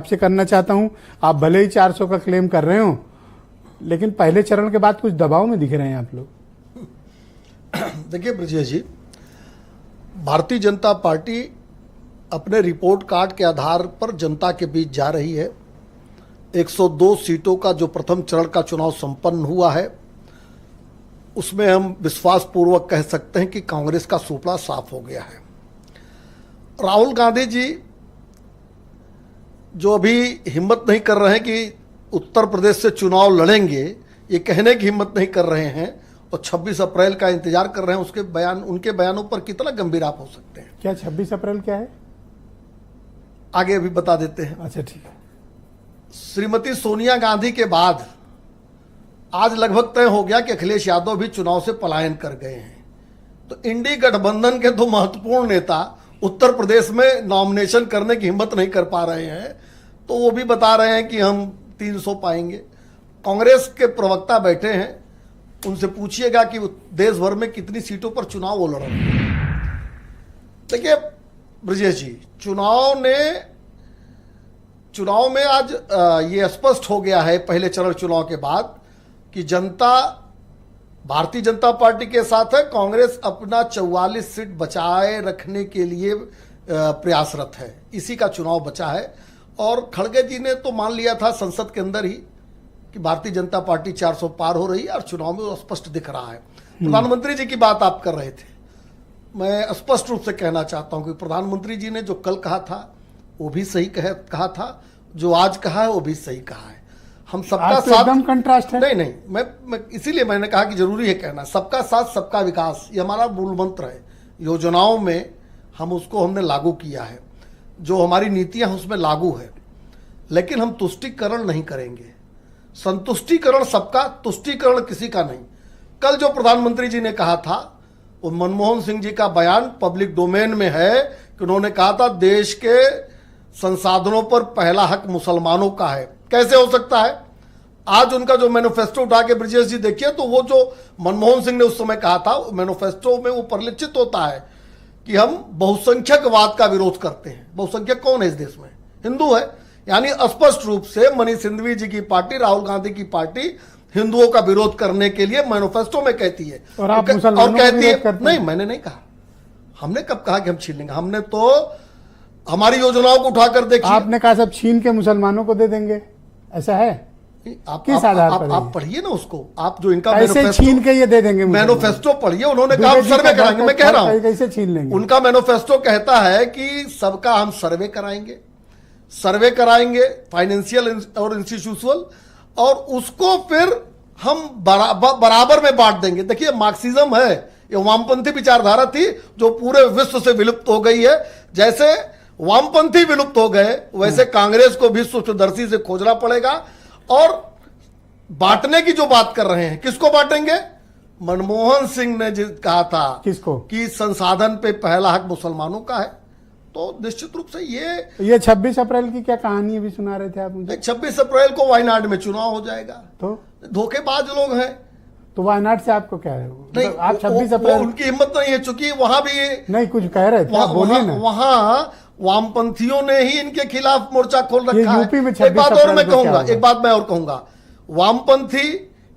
आपसे करना चाहता हूं, आप भले ही 400 का क्लेम कर रहे हो, लेकिन पहले चरण के बाद कुछ दबाव में दिख रहे हैं आप लोग। देखिए ब्रजेश जी, भारतीय जनता पार्टी अपने रिपोर्ट कार्ड के आधार पर जनता के बीच जा रही है। 102 सीटों का जो प्रथम चरण का चुनाव संपन्न हुआ है, उसमें हम विश्वासपूर्वक कह सकते हैं कि कांग्रेस का सुपड़ा साफ हो गया है। राहुल गांधी जी जो अभी हिम्मत नहीं कर रहे हैं कि उत्तर प्रदेश से चुनाव लड़ेंगे, ये कहने की हिम्मत नहीं कर रहे हैं और 26 अप्रैल का इंतजार कर रहे हैं, उसके बयान, उनके बयानों पर कितना गंभीर आप हो सकते हैं। क्या 26 अप्रैल क्या है? आगे अभी बता देते हैं। अच्छा ठीक है। श्रीमती सोनिया गांधी के बाद आज लगभग तय हो गया कि अखिलेश यादव भी चुनाव से पलायन कर गए हैं। तो इंडी गठबंधन के दो महत्वपूर्ण नेता उत्तर प्रदेश में नॉमिनेशन करने की हिम्मत नहीं कर पा रहे हैं, तो वो भी बता रहे हैं कि हम 300 पाएंगे। कांग्रेस के प्रवक्ता बैठे हैं, उनसे पूछिएगा कि देश भर में कितनी सीटों पर चुनाव वो लड़ रहे हैं। देखिए ब्रजेश जी, चुनाव में आज ये स्पष्ट हो गया है पहले चरण चुनाव के बाद कि जनता भारतीय जनता पार्टी के साथ है। कांग्रेस अपना 44 सीट बचाए रखने के लिए प्रयासरत है। इसी का चुनाव बचा है और खड़गे जी ने तो मान लिया था संसद के अंदर ही कि भारतीय जनता पार्टी 400 पार हो रही है और चुनाव में वो स्पष्ट दिख रहा है। प्रधानमंत्री जी की बात आप कर रहे थे, मैं स्पष्ट रूप से कहना चाहता हूं कि प्रधानमंत्री जी ने जो कल कहा था वो भी सही कहा था, जो आज कहा है वो भी सही कहा है। हम सबका साथ, एकदम कंट्रास्ट है। नहीं, मैं इसीलिए मैंने कहा कि जरूरी है कहना, सबका साथ सबका विकास, ये हमारा मूल मंत्र है। योजनाओं में हमने लागू किया है, जो हमारी नीतियां उसमें लागू है, लेकिन हम तुष्टीकरण नहीं करेंगे। संतुष्टीकरण सबका, तुष्टीकरण किसी का नहीं। कल जो प्रधानमंत्री जी ने कहा था, वो मनमोहन सिंह जी का बयान पब्लिक डोमेन में है कि उन्होंने कहा था देश के संसाधनों पर पहला हक मुसलमानों का है। कैसे हो सकता है? आज उनका जो मैनिफेस्टो उठा के ब्रजेश जी देखिए, तो वो जो मनमोहन सिंह ने उस समय कहा था, मैनिफेस्टो में वो परिलक्षित होता है कि हम बहुसंख्यकवाद का विरोध करते हैं। बहुसंख्यक कौन है इस देश में? हिंदू है। यानी स्पष्ट रूप से मनीष सिंघवी जी की पार्टी, राहुल गांधी की पार्टी हिंदुओं का विरोध करने के लिए मैनिफेस्टो में कहती है और आप मुसलमानों और कहती है करते नहीं, मैंने नहीं कहा। हमने कब कहा कि हम छीन लेंगे? हमने तो हमारी योजनाओं को उठाकर देखिए। आपने कहा सब छीन के मुसलमानों को दे देंगे, ऐसा है? किस आधार पर? आप पढ़िए ना उसको, आप जो इनका कैसे छीन के ये दे देंगे? मैनिफेस्टो पढ़िए। उन्होंने कहा हम सर्वे कराएंगे। मैं कह रहा हूं कैसे छीन लेंगे? उनका मैनिफेस्टो कहता है कि सबका हम सर्वे कराएंगे फाइनेंशियल और इंस्टीट्यूशनल, और उसको फिर हम बराबर में बांट देंगे। देखिए मार्क्सिज्म है, ये वामपंथी विचारधारा थी जो पूरे विश्व से विलुप्त हो गई है। जैसे वामपंथी विलुप्त हो गए, वैसे कांग्रेस को भी सूक्ष्मदर्शी से खोजना पड़ेगा। और बांटने की जो बात कर रहे हैं, किसको बांटेंगे? मनमोहन सिंह ने कहा था किसको कि संसाधन पे पहला हक मुसलमानों का है। तो निश्चित रूप से ये 26 अप्रैल की क्या कहानी अभी सुना रहे थे आप मुझे? 26 अप्रैल को वायनाड में चुनाव हो जाएगा। तो धोखेबाज लोग हैं। तो वायनाड से आपको क्या है? नहीं, आप 26 अप्रैल उनकी हिम्मत नहीं है, चूंकि वहां भी नहीं कुछ कह रहे थे, आप बोलिए ना। वहां वामपंथियों ने ही इनके खिलाफ मोर्चा खोल रखा है। यूपी में एक बात और मैं कहूंगा, वामपंथी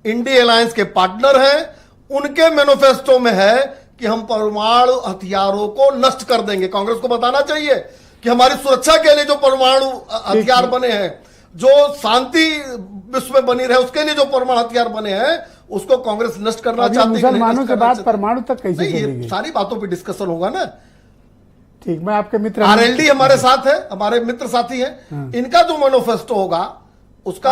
इंडी अलायंस के पार्टनर हैं। उनके मैनिफेस्टो में है कि हम परमाणु हथियारों को नष्ट कर देंगे। कांग्रेस को बताना चाहिए कि हमारी सुरक्षा के लिए जो परमाणु हथियार बने हैं, जो शांति विश्व में बनी रहे उसके लिए जो परमाणु हथियार बने हैं, उसको कांग्रेस नष्ट करना चाहती है। मुसलमानों के बाद परमाणु तक कैसे चलेगी? सारी बातों पर डिस्कशन होगा ना। ठीक, मैं आपके मित्र आरएलडी हमारे साथ है, हमारे मित्र साथी हैं। इनका जो मैनिफेस्टो होगा उसका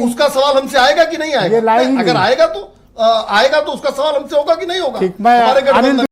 उसका सवाल हमसे आएगा कि नहीं आएगा? अगर आएगा तो उसका सवाल हमसे होगा कि नहीं होगा? ठीक, मैं